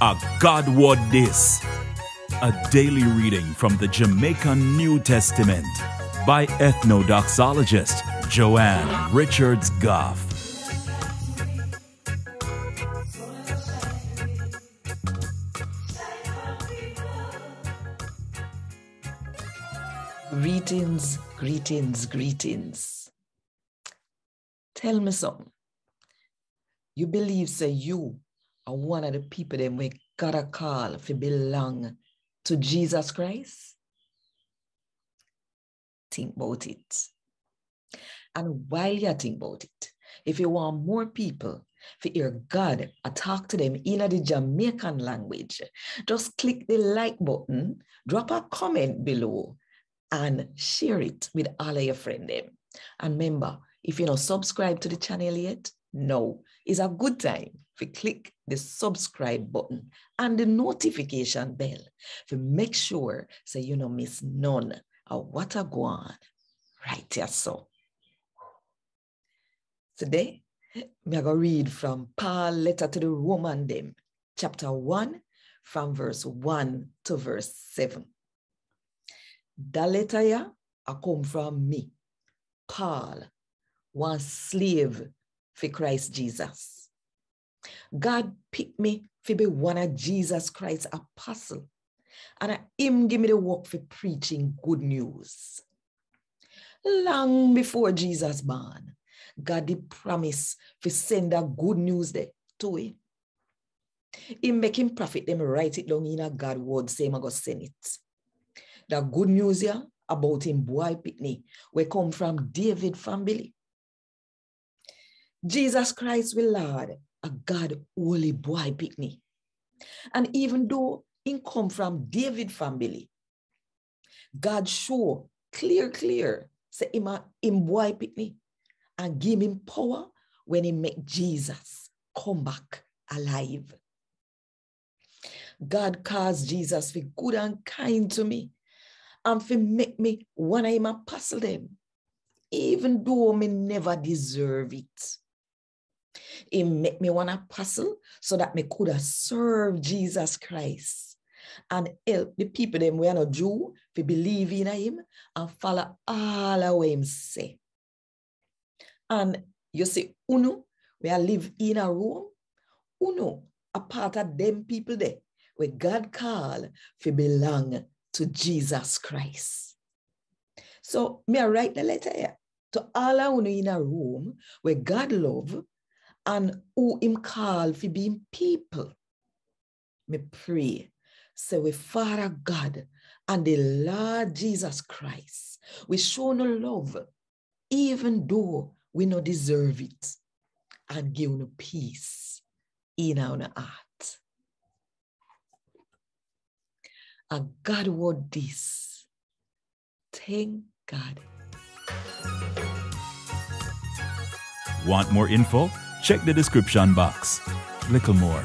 A God Word This, a daily reading from the Jamaican New Testament by Ethnodoxologist Joanne Richards Goffe. Greetings, greetings, greetings. Tell me something. You believe, say, you are one of the people that we gotta call if you belong to Jesus Christ? Think about it. And while you think about it, if you want more people to hear God or talk to them in the Jamaican language, just click the like button, drop a comment below, and share it with all of your friends. And remember, if you're not subscribed to the channel yet, now is a good time to click the subscribe button and the notification bell to make sure so you don't miss none of what I go on right here. So today, I'm going to read from Paul's letter to the Roman them, chapter 1, from verse 1 to verse 7. That letter here, I come from me, Paul, one slave for Christ Jesus. God picked me to be one of Jesus Christ's apostles, and him give me the work for preaching good news. Long before Jesus born, God did promise to send that good news there to him. He make him prophet them write it down in a God word, say I'm going to send it. The good news here about him boy picnic we come from David family. Jesus Christ will Lord, a God holy boy picnic. And even though he come from David family, God show clear, say him boy picnic and give him power when he make Jesus come back alive. God caused Jesus to be good and kind to me, and for make me one of him apostle them, even though me never deserve it. He make me one apostle so that me could have served Jesus Christ and help the people them we are not Jew to believe in him and follow all of what him say. And you see, uno, we are live in a room, uno, a part of them people there where God call to belong to Jesus Christ. So me I write the letter here to all of you in a room where God love and who him call for being people. Me pray, say we Father God and the Lord Jesus Christ, we show no love even though we not deserve it, and give no peace in our heart. A God word this. Thank God. Want more info? Check the description box. Little more.